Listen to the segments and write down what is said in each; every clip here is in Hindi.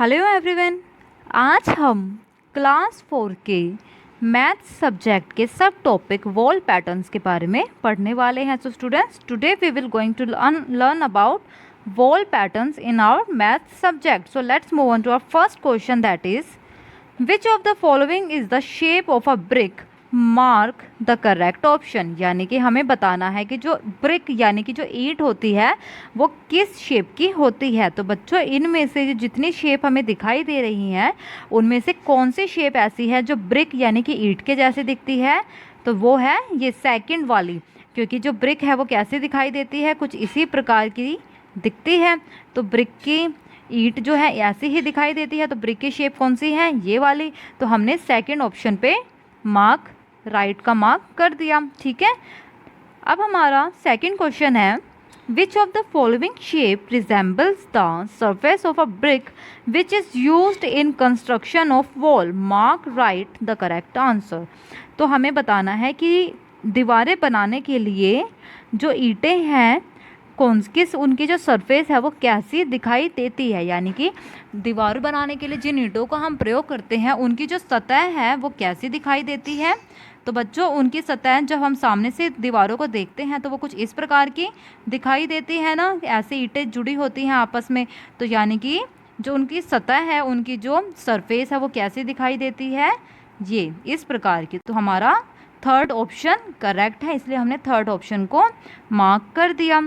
Hello everyone. आज हम क्लास 4 के मैथ्स सब्जेक्ट के सब टॉपिक वॉल पैटर्न्स के बारे में पढ़ने वाले हैं। So students, today we will going to learn about wall patterns in our maths subject. So let's move on to our first question, that is which of the following is the shape of a brick, mark the correct option. यानी कि हमें बताना है कि जो ब्रिक यानी कि जो ईंट होती है वो किस शेप की होती है। तो बच्चों, इनमें से जो जितनी शेप हमें दिखाई दे रही हैं उनमें से कौन सी शेप ऐसी है जो ब्रिक यानी कि ईंट के जैसे दिखती है? तो वो है ये सेकंड वाली, क्योंकि जो ब्रिक है वो कैसे दिखाई देती है, कुछ इसी प्रकार की दिखती है। तो ब्रिक की ईंट जो है ऐसी ही दिखाई देती है। तो ब्रिक की शेप कौन सी है? ये वाली। तो हमने सेकंड ऑप्शन पे मार्क, राइट का मार्क कर दिया। ठीक है, अब हमारा सेकंड क्वेश्चन है, विच of the following shape resembles the surface of a brick which is used in construction of wall, mark right the correct answer. तो हमें बताना है कि दीवारें बनाने के लिए जो ईंटें हैं किस उनकी जो सरफेस है वो कैसी दिखाई देती है। यानी कि दीवार बनाने के लिए जिन ईंटों का हम प्रयोग करते हैं उनकी जो सतह है वो कैसी दिखाई देती है। तो बच्चों, उनकी सतह जब हम सामने से दीवारों को देखते हैं तो वो कुछ इस प्रकार की दिखाई देती है ना, ऐसे ईंटें जुड़ी होती हैं आपस में। तो यानी कि जो उनकी सतह है, उनकी जो सरफेस है वो कैसी दिखाई देती है, ये इस प्रकार की। तो हमारा थर्ड ऑप्शन करेक्ट है, इसलिए हमने थर्ड ऑप्शन को मार्क कर दिया।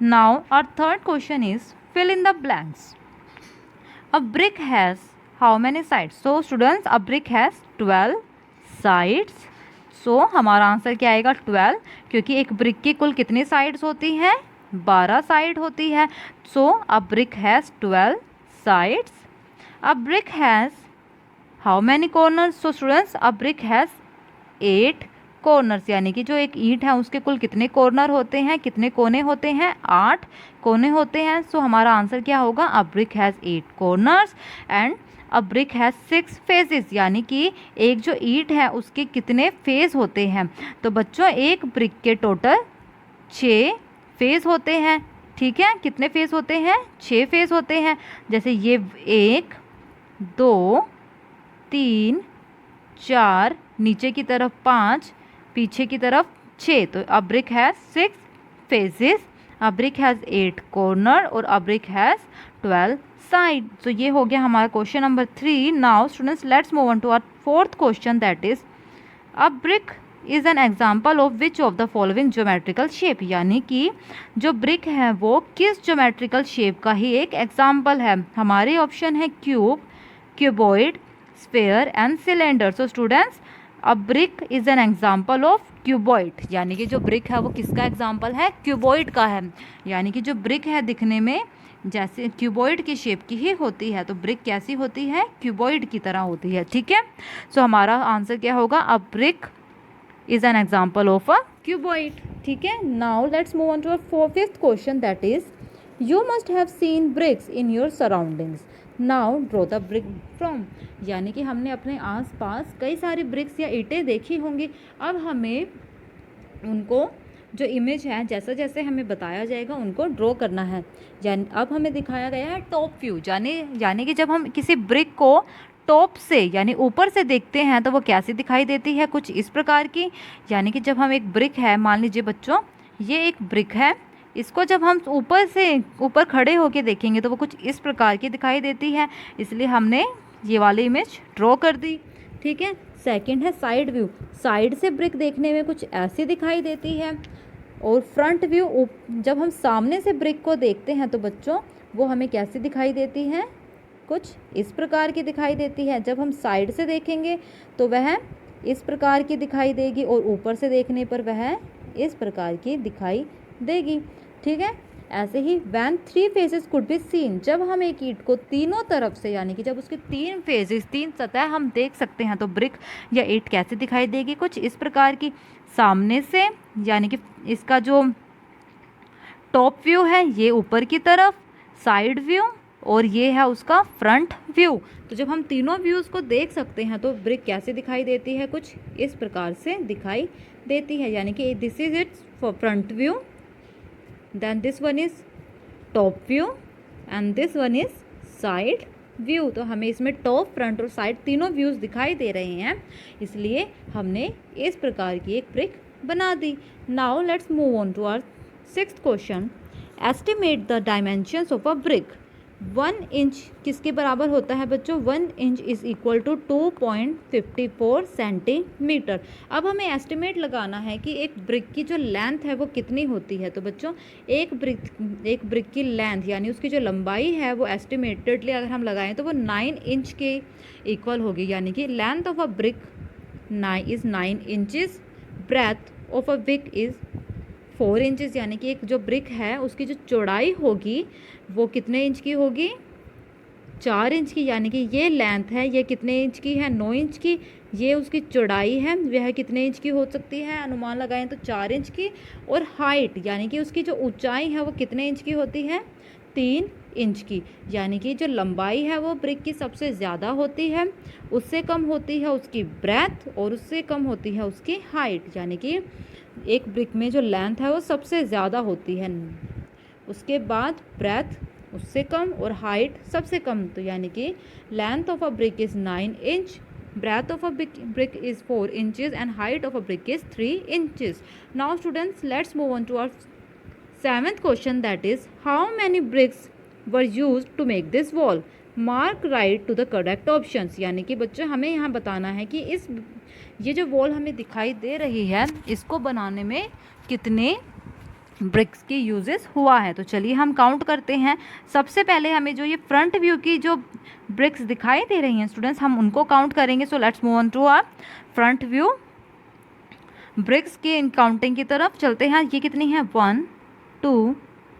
Now our third question is fill in the blanks. A brick has how many sides? So students, a brick has 12 sides. So हमारा आंसर क्या आएगा? 12, क्योंकि एक ब्रिक की कुल कितनी साइड्स होती हैं? 12 साइड होती है। So a brick has 12 sides. A brick has how many corners? So students, a brick has 8 corners. यानी कि जो एक ईंट है उसके कुल कितने कॉर्नर होते हैं, कितने कोने होते हैं? 8 कोने होते हैं। सो हमारा आंसर क्या होगा? A brick has 8 corners and a brick has 6 faces. यानी कि एक जो ईंट है उसके कितने फेस होते हैं? तो बच्चों, एक ब्रिक के टोटल 6 फेस होते हैं। ठीक है, कितने फेस होते हैं? 6 फेस होते हैं। जैसे ये 1 2 3 4, नीचे की तरफ 5, पीछे की तरफ 6। तो अ brick has 6 faces, a brick has 8 corner और अ ब्रिक हैज़ 12 साइड। तो ये हो गया हमारा question number 3। Now students, let's move on to our fourth question, that is a brick is an example of which of the following geometrical shape. यानी कि जो ब्रिक है वो किस ज्योमेट्रिकल शेप का ही एक एग्जाम्पल है। हमारे ऑप्शन है cube, cuboid, sphere and cylinder. So students, a brick is an example of cuboid. यानी कि जो ब्रिक है वो किसका एग्जाम्पल है? क्यूबॉइड का है। यानी कि जो ब्रिक है दिखने में जैसे क्यूबॉइड की शेप की ही होती है। तो ब्रिक कैसी होती है? क्यूबॉइड की तरह होती है। ठीक है, सो हमारा आंसर क्या होगा? A brick is an example of a cuboid. ठीक है, now let's move on to our fifth question, that is you must have seen bricks in your surroundings, now draw the brick from. यानी कि हमने अपने आसपास कई सारी ब्रिक्स या ईंटें देखी होंगी। अब हमें उनको जो इमेज है जैसा जैसे हमें बताया जाएगा उनको ड्रॉ करना है। यानी अब हमें दिखाया गया है टॉप व्यू, यानी कि जब हम किसी ब्रिक को टॉप से यानी ऊपर से देखते हैं तो वो कैसी दिखाई देती है? कुछ इस प्रकार की। यानी कि जब हम एक ब्रिक है, मान लीजिए बच्चों ये एक ब्रिक है, इसको जब हम ऊपर खड़े होके देखेंगे तो वो कुछ इस प्रकार की दिखाई देती है, इसलिए हमने ये वाली इमेज ड्रॉ कर दी। ठीक है, सेकंड है साइड व्यू। साइड से ब्रिक देखने में कुछ ऐसी दिखाई देती है। और फ्रंट व्यू, जब हम सामने से ब्रिक को देखते हैं तो बच्चों वो हमें कैसी दिखाई देती है? कुछ इस प्रकार की दिखाई देती है। जब हम साइड से देखेंगे तो वह इस प्रकार की दिखाई देगी और ऊपर से देखने पर वह इस प्रकार की दिखाई देगी। ठीक है, ऐसे ही when 3 faces could be seen, जब हम एक ईंट को तीनों तरफ से यानी कि जब उसके 3 फेसेस 3 सतह हम देख सकते हैं तो ब्रिक या ईंट कैसे दिखाई देगी? कुछ इस प्रकार की। सामने से यानी कि इसका जो टॉप व्यू है ये ऊपर की तरफ, साइड व्यू और ये है उसका फ्रंट व्यू। तो जब हम तीनों व्यूज़ को देख सकते हैं तो ब्रिक कैसे दिखाई देती है? कुछ इस प्रकार से दिखाई देती है। यानी कि this is it's for front view, then this one is top view and this one is side view, तो हमें इसमें टॉप, फ्रंट और साइड तीनों व्यूज़ दिखाई दे रहे हैं, इसलिए हमने इस प्रकार की एक ब्रिक बना दी। Now let's move on to our 6th question. Estimate the dimensions of a brick. 1 inch किसके बराबर होता है बच्चों? 1 inch is equal to 2.54 centimetre. अब हमें एस्टिमेट लगाना है कि एक ब्रिक की जो लेंथ है वो कितनी होती है। तो बच्चों एक ब्रिक की लेंथ यानी उसकी जो लंबाई है वो एस्टिमेटेडली अगर हम लगाएं तो वो 9 इंच के इक्वल होगी, यानी कि length of a brick 9 inches, breadth of a brick is 4 inches, यानी कि एक जो ब्रिक है उसकी जो चौड़ाई होगी वो कितने इंच की होगी? 4 इंच की, यानी कि ये लेंथ है ये कितने इंच की है? 9 इंच की। ये उसकी चौड़ाई है वह कितने इंच की हो सकती है? अनुमान लगाएं तो 4 इंच की। और हाइट यानी कि उसकी जो ऊंचाई है वो कितने इंच की होती है? 3 इंच की, यानी कि जो लंबाई है वो ब्रिक की सबसे ज़्यादा होती है, उससे कम होती है उसकी ब्रेथ और उससे कम होती है उसकी हाइट, यानी कि एक ब्रिक में जो लेंथ है वो सबसे ज़्यादा होती है, उसके बाद ब्रेथ उससे कम और हाइट सबसे कम। तो यानी कि length of a brick is 9 inch, breadth of a brick is 4 inches and height of a brick is 3 inches. Now students, let's move on to our 7th question, that is how many bricks were used to make this wall? Mark right to the correct options। यानी कि बच्चों हमें यहाँ बताना है कि ये जो वॉल हमें दिखाई दे रही है इसको बनाने में कितने ब्रिक्स की यूजेस हुआ है। तो चलिए हम काउंट करते हैं। सबसे पहले हमें जो ये फ्रंट व्यू की जो ब्रिक्स दिखाई दे रही हैं स्टूडेंट्स, हम उनको काउंट करेंगे। So let's move on to our front view bricks की इन काउंटिंग की तरफ चलते हैं। ये कितनी है? 1 2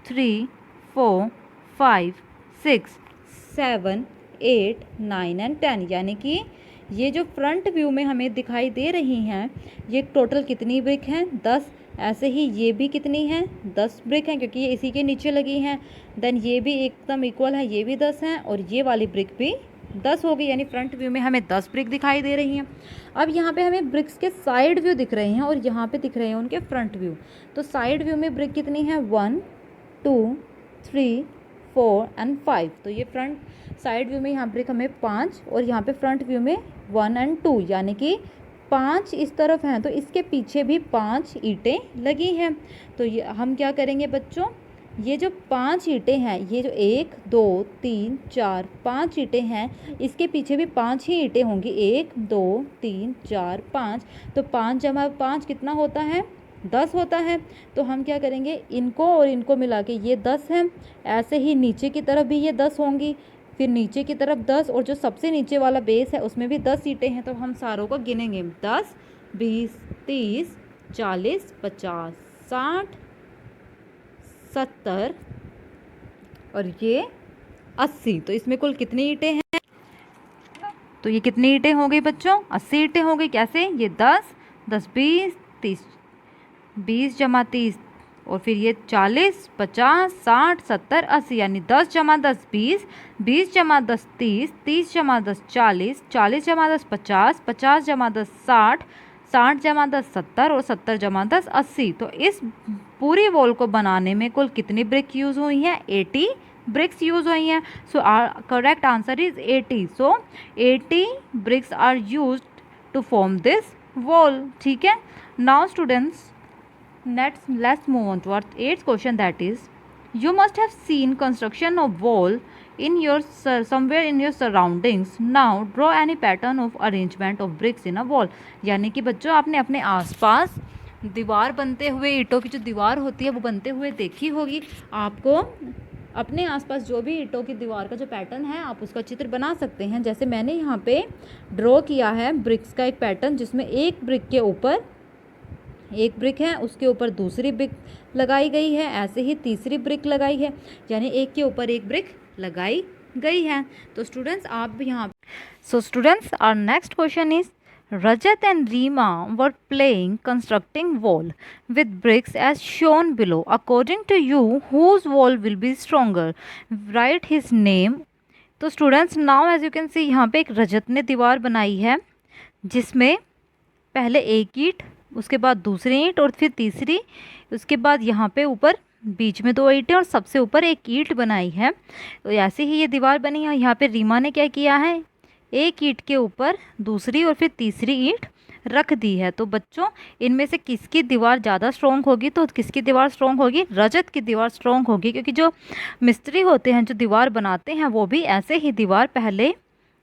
3 4 5 6 7 8 9 एंड 10, यानी कि ये जो फ्रंट व्यू में हमें दिखाई दे रही हैं ये टोटल कितनी ब्रिक हैं? 10। ऐसे ही ये भी कितनी हैं? 10 ब्रिक हैं, क्योंकि ये इसी के नीचे लगी हैं। देन ये भी एकदम इक्वल है, ये भी 10 हैं और ये वाली ब्रिक भी 10 होगी, यानी फ्रंट व्यू में हमें 10 ब्रिक दिखाई दे रही हैं। अब यहाँ पे हमें ब्रिक्स के साइड व्यू दिख रहे हैं और यहाँ पे दिख रहे हैं उनके फ्रंट व्यू। तो साइड व्यू में ब्रिक कितनी है? 1 2 3 4 एंड 5। तो ये फ्रंट साइड व्यू में यहाँ ब्रिक हमें 5 और यहाँ पे फ्रंट व्यू में 1 एंड 2, यानी कि 5 इस तरफ हैं, तो इसके पीछे भी 5 ईंटें लगी हैं। तो ये हम क्या करेंगे बच्चों, ये जो 5 ईंटें हैं, ये जो 1 2 3 4 5 ईंटें हैं, इसके पीछे भी 5 ही ईंटें होंगी। 1 2 3 4 5, तो 5 जमा 5 कितना होता है? 10 होता है। तो हम क्या करेंगे, इनको और इनको मिला के ये 10 हैं। ऐसे ही नीचे की तरफ भी ये 10 होंगी, फिर नीचे की तरफ 10 और जो सबसे नीचे वाला बेस है उसमें भी 10 ईंटें हैं। तो हम सारों को गिनेंगे, 10 20 30 40 50 60 70 और ये 80। तो इसमें कुल कितनी ईंटें हैं? तो ये कितनी ईंटें हो गई बच्चों? 80 ईंटें हो गई। कैसे? ये 10 10 20 30 20 जमा 30 और फिर ये 40 50 60 70 80, यानी 10 जमा 10 20 20 जमा 10 30 30 जमा 10 40 40 जमा 10 50 50 जमा 10 60 60 जमा 10 70 और 70 जमा 10 80। तो इस पूरी वॉल को बनाने में कुल कितनी ब्रिक यूज़ हुई हैं? 80 ब्रिक्स यूज़ हुई हैं। So our correct answer is 80। So 80 bricks are used to form this wall. ठीक है। Now students, let's move on to our 8th question, that is you must have seen construction of wall in your somewhere in your surroundings. Now draw any pattern of arrangement of bricks in a wall। यानी कि बच्चों आपने अपने आसपास दीवार बनते हुए, ईंटों की जो दीवार होती है वो बनते हुए देखी होगी। आपको अपने आसपास जो भी ईंटों की दीवार का जो पैटर्न है आप उसका चित्र बना सकते हैं। जैसे मैंने यहाँ पे ड्रॉ किया है ब्रिक्स का एक पैटर्न, जिसमें एक ब्रिक के ऊपर एक ब्रिक है, उसके ऊपर दूसरी ब्रिक लगाई गई है, ऐसे ही तीसरी ब्रिक लगाई है, यानी एक के ऊपर एक ब्रिक लगाई गई है। तो स्टूडेंट्स आप भी यहाँ so students our next question is Rajat and Reema were playing constructing wall with bricks as shown below. According to you, whose wall will be stronger? Write his name. तो students now as you can see यहाँ पे एक रजत ने दीवार बनाई है, जिसमें पहले एक ईंट, उसके बाद दूसरी ईंट और फिर तीसरी, उसके बाद यहाँ पे ऊपर बीच में 2 ईंटें और सबसे ऊपर एक ईंट बनाई है। तो ऐसे ही ये दीवार बनी है। यहाँ पे रीमा ने क्या किया है, एक ईंट के ऊपर दूसरी और फिर तीसरी ईंट रख दी है। तो बच्चों इनमें से किसकी दीवार ज़्यादा स्ट्रॉन्ग होगी, तो किसकी दीवार स्ट्रॉन्ग होगी, रजत की दीवार स्ट्रॉन्ग होगी, क्योंकि जो मिस्त्री होते हैं जो दीवार बनाते हैं वो भी ऐसे ही दीवार पहले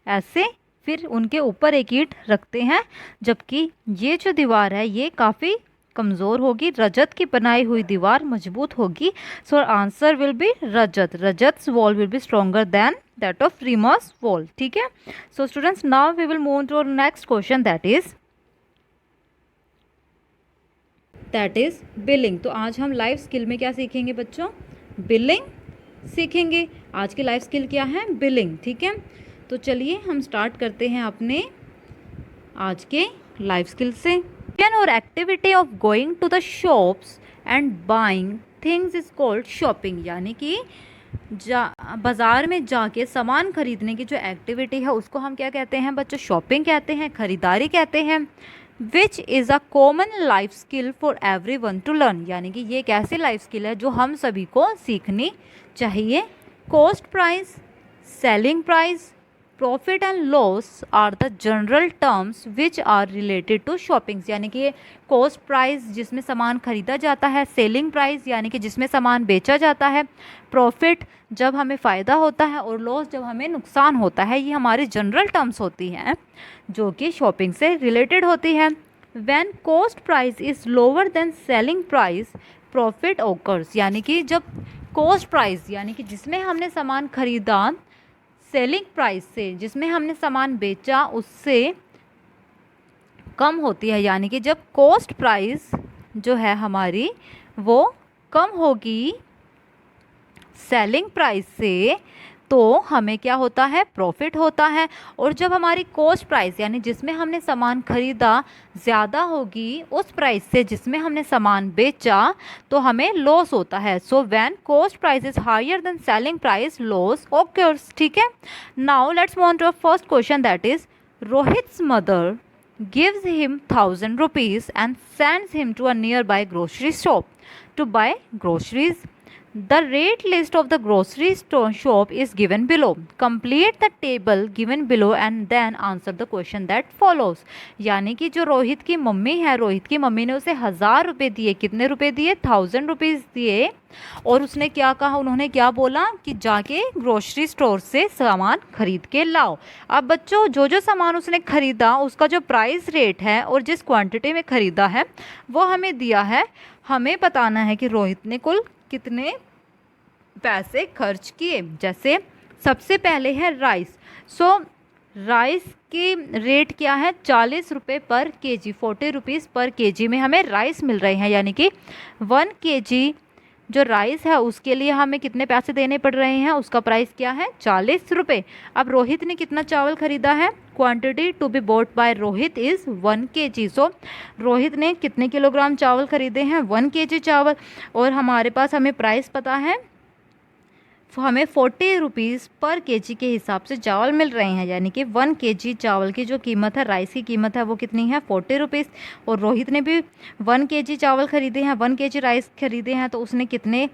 ऐसे फिर उनके ऊपर एक ईंट रखते हैं, जबकि ये जो दीवार है ये काफ़ी कमज़ोर होगी, रजत की बनाई हुई दीवार मजबूत होगी। So answer will be Rajat, Rajat's wall will be stronger than that of Reema's wall. ठीक है। So students now we will move to next question that is billing. तो आज हम लाइफ स्किल में क्या सीखेंगे बच्चों, बिलिंग सीखेंगे। आज की लाइफ स्किल क्या है, बिलिंग। ठीक है। तो चलिए हम स्टार्ट करते हैं अपने आज के लाइफ स्किल से। और activity of going to the shops and buying things is called shopping, यानी कि बाज़ार में जाके सामान खरीदने की जो एक्टिविटी है उसको हम क्या कहते हैं बच्चों, शॉपिंग कहते हैं, खरीदारी कहते हैं। Which is a common life skill for every one two learn, यानी कि ये एक ऐसी लाइफ स्किल है जो हम सभी को सीखनी चाहिए। Cost price, selling price, profit and loss are the general terms which are related to shoppings, यानी कि कॉस्ट प्राइस जिसमें सामान खरीदा जाता है, सेलिंग प्राइस यानी कि जिसमें सामान बेचा जाता है, प्रॉफिट जब हमें फ़ायदा होता है और लॉस जब हमें नुकसान होता है, ये हमारी जनरल टर्म्स होती हैं जो कि शॉपिंग से रिलेटेड होती है। When cost price is lower than selling price profit occurs, यानी कि जब कॉस्ट प्राइस यानी कि जिसमें हमने सामान खरीदा सेलिंग प्राइस से जिसमें हमने सामान बेचा उससे कम होती है, यानी कि जब कॉस्ट प्राइस जो है हमारी वो कम होगी सेलिंग प्राइस से, तो हमें क्या होता है, प्रॉफिट होता है। और जब हमारी कॉस्ट प्राइस यानी जिसमें हमने सामान खरीदा ज़्यादा होगी उस प्राइस से जिसमें हमने सामान बेचा, तो हमें लॉस होता है। So when cost price is higher than selling price loss occurs. ठीक है। Now let's move on to first question that is Rohit's mother gives him 1000 rupees and sends him to a nearby grocery shop to buy groceries. The rate list of the grocery store shop is given below. Complete the table given below and then answer the question that follows. यानी कि जो रोहित की मम्मी है, रोहित की मम्मी ने उसे 1000 रुपये दिए। कितने रुपए दिए, 1000 रुपीज़ दिए। और उसने क्या कहा, उन्होंने क्या बोला कि जाके ग्रोसरी स्टोर से सामान खरीद के लाओ। अब बच्चों जो जो सामान उसने खरीदा उसका जो प्राइस रेट है और जिस क्वांटिटी में खरीदा है वो हमें दिया है। हमें बताना है कि रोहित ने कुल कितने पैसे खर्च किए। जैसे सबसे पहले है राइस। सो राइस की रेट क्या है, 40 रुपये पर केजी, 40 रुपीज़ पर केजी में हमें राइस मिल रहे हैं, यानी कि 1 केजी जो राइस है उसके लिए हमें कितने पैसे देने पड़ रहे हैं, उसका प्राइस क्या है, 40 रुपये। अब रोहित ने कितना चावल खरीदा है, quantity to be bought by Rohit is 1 kg. So Rohit ने कितने किलोग्राम चावल खरीदे हैं, 1 केजी चावल। और हमारे पास हमें प्राइस पता है, हमें 40 रुपीज़ पर केजी के हिसाब से चावल मिल रहे हैं, यानी कि 1 केजी चावल की जो कीमत है, राइस की कीमत है वो कितनी है, 40 रुपीज़। और रोहित ने भी 1 केजी चावल खरीदे हैं, 1 केजी राइस खरीदे हैं, तो उसने कितने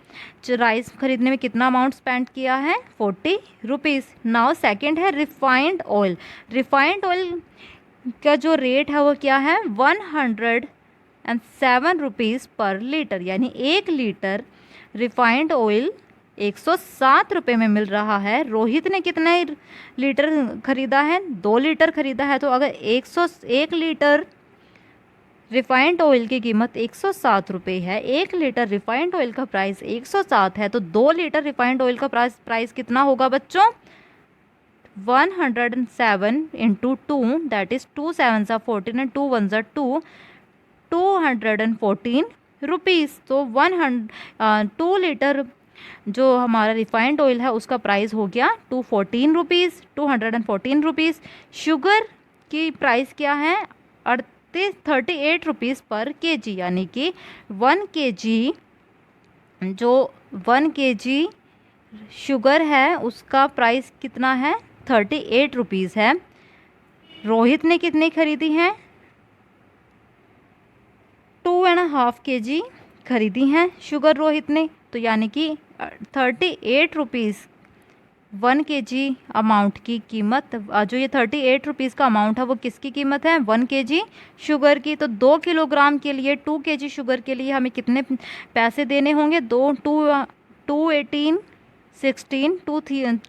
राइस खरीदने में कितना अमाउंट स्पेंड किया है, 40 रुपीज़। नाउ सेकेंड है रिफाइंड ऑयल। रिफाइंड ऑयल का जो रेट है वो क्या है, 107 रुपीज़ पर लीटर, यानी 1 लीटर रिफाइंड ऑयल 107 रुपये में मिल रहा है। रोहित ने कितने लीटर खरीदा है, 2 लीटर खरीदा है। तो अगर 101 लीटर रिफाइंड ऑयल की कीमत 107 रुपये है, 1 लीटर रिफाइंड ऑयल का प्राइस 107 है, तो 2 लीटर रिफाइंड ऑयल का प्राइस कितना होगा बच्चों, 107 इंटू 2 दैट इज़ 2 7 सा 14 एंड 2 1 सा 2, 214 रुपीज़। तो 2 लीटर जो हमारा रिफाइंड ऑयल है उसका प्राइस हो गया 214 रुपीज़, 214 रुपीज़। शुगर की प्राइस क्या है, 38 रुपीज़ पर केजी, यानी कि 1 केजी जो 1 केजी शुगर है उसका प्राइस कितना है, 38 रुपीज़ है। रोहित ने कितनी खरीदी हैं, 2.5 केजी खरीदी हैं शुगर रोहित ने। तो यानी कि 38 रुपीज़ 1 kg अमाउंट की कीमत, जो ये 38 रुपीज़ का अमाउंट है वो किसकी कीमत है? 1 kg शुगर की। तो 2 किलोग्राम के लिए 2 kg शुगर के लिए हमें कितने पैसे देने होंगे? 2 16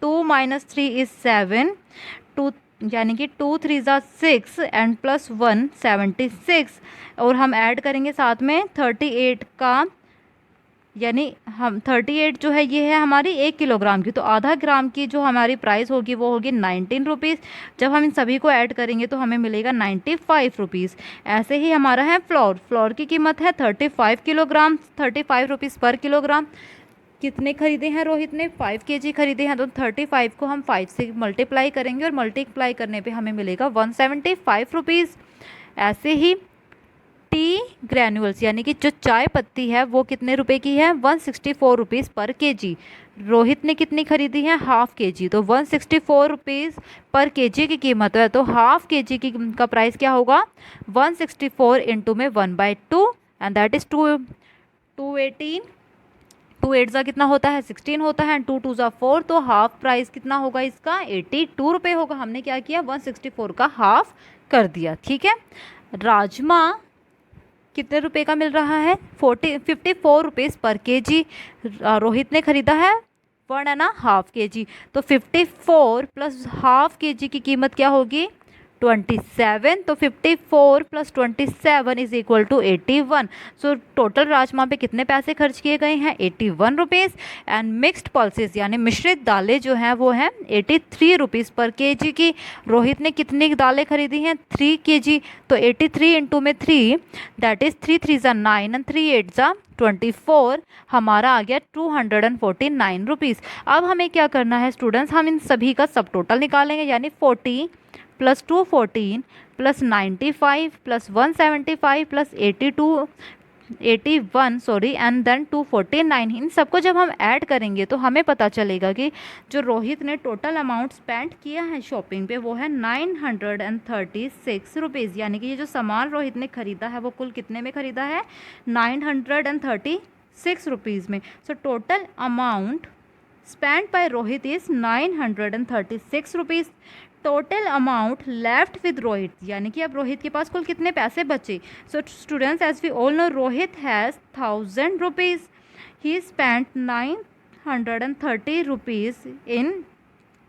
2 माइनस 3 इज़ 7, 2 यानी कि 2 3 ज़ा 6 एंड प्लस 1 76, और हम ऐड करेंगे साथ में 38 का, यानी हम 38 जो है ये है हमारी 1 किलोग्राम की, तो आधा ग्राम की जो हमारी प्राइस होगी वो होगी 19 रुपीज़। जब हम इन सभी को ऐड करेंगे तो हमें मिलेगा 95 रुपीज़। ऐसे ही हमारा है फ्लोर की कीमत है 35 किलोग्राम, 35 रुपीज़ पर किलोग्राम। कितने खरीदे हैं रोहित ने? 5 kg खरीदे हैं, तो 35 को हम 5 से मल्टीप्लाई करेंगे और मल्टीप्लाई करने पे हमें मिलेगा 175 रुपीज़। ऐसे ही टी ग्रैन्यूल्स यानी कि जो चाय पत्ती है वो कितने रुपए की है? 164 रुपीज़ पर kg। रोहित ने कितनी खरीदी है? हाफ kg, तो 164 रुपीज़ पर kg की कीमत है, तो हाफ kg की का प्राइस क्या होगा? 164 इंटू में 1/2 एंड दैट इज़ 218। 2 8 ज़ा कितना होता है? 16 होता है, 2 2 ज़ा 4, तो हाफ प्राइस कितना होगा इसका? 82 रुपये होगा। हमने क्या किया? 164 का हाफ कर दिया। ठीक है। राजमा कितने रुपए का मिल रहा है? 54 रुपीज़ पर kg। रोहित ने खरीदा है 1.5 kg, तो 54 प्लस हाफ kg की कीमत क्या होगी? 27। तो 54 plus 27 is equal to 81। So total राजमा पे कितने पैसे खर्च किए गए हैं? 81 रुपीज़। एंड मिक्स्ड पल्सेस यानी मिश्रित दालें जो हैं वो हैं 83 रुपीज़ पर kg की। रोहित ने कितनी दालें खरीदी हैं? 3 kg, तो 83 इंटू में 3 दैट इज़ 3 3 ज़ा 9 एंड 3 8 ज़ा 24, हमारा आ गया 249 रुपीज़। अब हमें क्या करना है स्टूडेंट्स? हम इन सभी का सब टोटल निकालेंगे, यानी 40 plus 214 plus 95 plus 175 plus 81 sorry and then 249, इन सबको जब हम ऐड करेंगे तो हमें पता चलेगा कि जो रोहित ने टोटल अमाउंट स्पेंड किया है शॉपिंग पे वो है 936 रुपीज़। यानी कि ये जो सामान रोहित ने खरीदा है वो कुल कितने में खरीदा है? 936 रुपीज़ में। So total amount spent by Rohit is 936 rupees. Total amount left with Rohit, यानी कि अब रोहित के पास कुल कितने पैसे बचे? So students as we all know Rohit has 1000 rupees, he spent 930 rupees in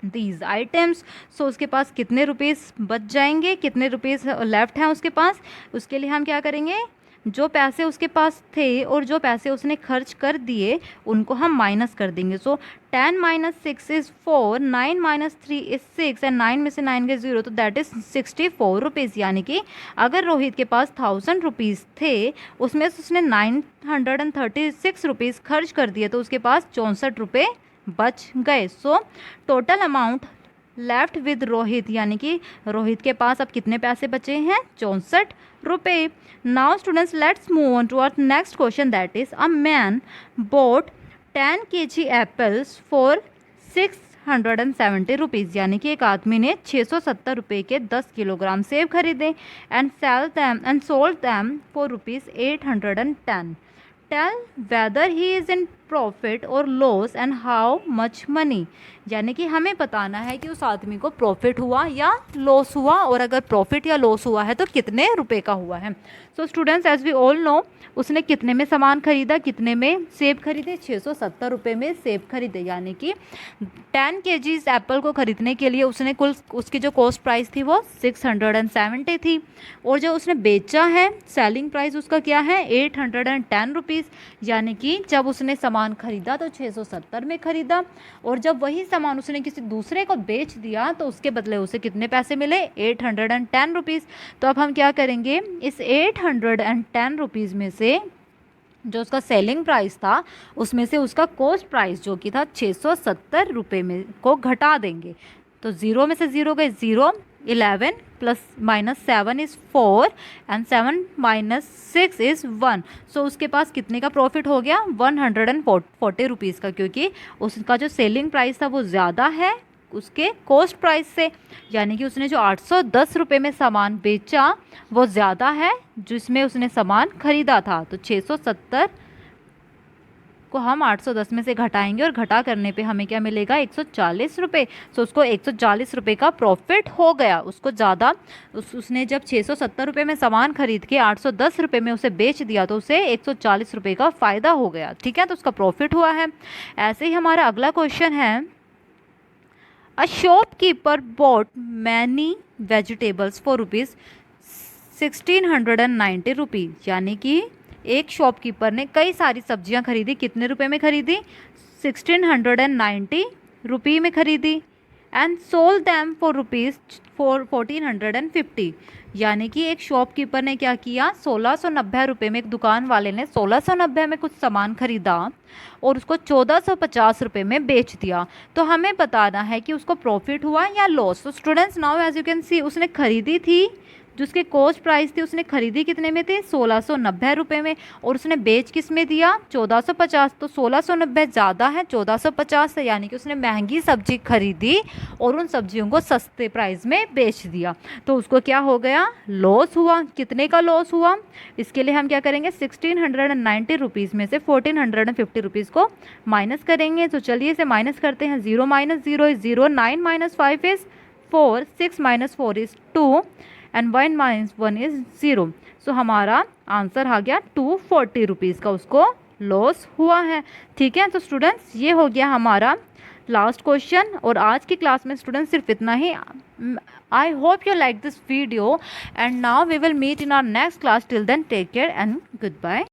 these items. So उसके पास कितने रुपीज़ बच जाएंगे? कितने रुपीज़ लेफ्ट हैं उसके पास? उसके लिए हम क्या करेंगे? जो पैसे उसके पास थे और जो पैसे उसने खर्च कर दिए उनको हम माइनस कर देंगे। सो 10 minus 6 is 4, 9 minus 3 is 6 and 9 में से 9 गए 0, तो दैट इज़ 64 रुपीज़। यानी कि अगर रोहित के पास 1000 रुपीज़ थे उसमें से उसने 936 रुपीज़ खर्च कर दिए, तो उसके पास 64 रुपये बच गए। So total amount left with Rohit, यानी कि रोहित के पास अब कितने पैसे बचे हैं? 64 रुपये। Now students let's move on to our next question, that is a man bought 10 kg apples for 670 rupees. यानी कि एक आदमी ने 670 रुपये के 10 किलोग्राम सेब खरीदे and sold them for rupees 810। Tell whether he is in profit और loss and how much money. यानी कि हमें बताना है कि उस आदमी को प्रॉफिट हुआ या लॉस हुआ, और अगर प्रॉफिट या लॉस हुआ है तो कितने रुपए का हुआ है। So students as we all know उसने कितने में सामान खरीदा? कितने में सेब खरीदे? 670 रुपये में सेब खरीदे। यानी कि 10 kg एप्पल को खरीदने के लिए उसने कुल उसकी जो कॉस्ट प्राइस थी वो 670 थी, और जो उसने बेचा है सेलिंग प्राइस उसका क्या है? 810 रुपीज़। यानी कि जब उसने सामान खरीदा तो 670 में खरीदा, और जब वही सामान उसने किसी दूसरे को बेच दिया तो उसके बदले उसे कितने पैसे मिले? 810 रुपीज़। तो अब हम क्या करेंगे? इस 810 रुपीज़ में से जो उसका सेलिंग प्राइस था उसमें से उसका कॉस्ट प्राइस जो कि था 670 रुपये में को घटा देंगे। तो 0 में से 0 गए 0, 11 plus minus 7 is 4 and 7 minus 6 is 1। सो उसके पास कितने का प्रॉफिट हो गया? 140 रुपीज़ का, क्योंकि उसका जो सेलिंग प्राइस था वो ज़्यादा है उसके कॉस्ट प्राइस से। यानी कि उसने जो 810 रुपये में सामान बेचा वो ज़्यादा है जिसमें उसने सामान खरीदा था। तो 670 को हम 810 में से घटाएंगे और घटा करने पे हमें क्या मिलेगा 140 रुपये। सो उसको 140 रुपये का प्रॉफिट हो गया। उसको ज़्यादा उसने जब 670 रुपये में सामान खरीद के 810 रुपये में उसे बेच दिया तो उसे 140 रुपये का फ़ायदा हो गया। ठीक है, तो उसका प्रॉफिट हुआ है। ऐसे ही हमारा अगला क्वेश्चन है, a shopkeeper bot many vegetables for rupees 1690 rupees, यानी कि एक शॉपकीपर ने कई सारी सब्जियां खरीदी। कितने रुपए में खरीदी? 1690 रुपये में खरीदी। And sold them for rupees 1450, यानी कि एक शॉपकीपर ने क्या किया, 1690 रुपये में, एक दुकान वाले ने 1690 में कुछ सामान खरीदा और उसको 1450 रुपये में बेच दिया। तो हमें बताना है कि उसको प्रॉफिट हुआ या लॉस। तो students now as you can see, उसने खरीदी थी, जो उसके कॉस्ट प्राइस थी, उसने खरीदी कितने में थी? 1690 रुपये में, और उसने बेच किस में दिया? 1450। तो 1690 ज़्यादा है 1450 है, यानी कि उसने महंगी सब्जी खरीदी और उन सब्जियों को सस्ते प्राइस में बेच दिया। तो उसको क्या हो गया? लॉस हुआ। कितने का लॉस हुआ? इसके लिए हम क्या करेंगे, 1690 रुपीज़ में से 1450 रुपीज़ को माइनस करेंगे। तो चलिए इसे माइनस करते हैं। 0 - 0 is 0, 9 - 5 is 4, 6 - 4 is 2 and 1 - 1 is 0। सो हमारा आंसर आ गया 240 रुपीज़ का उसको लॉस हुआ है। ठीक है, तो स्टूडेंट्स ये हो गया हमारा लास्ट क्वेश्चन। और आज की क्लास में स्टूडेंट्स सिर्फ इतना ही। I hope you like this video and now we will meet in our next class. Till then take care and good bye.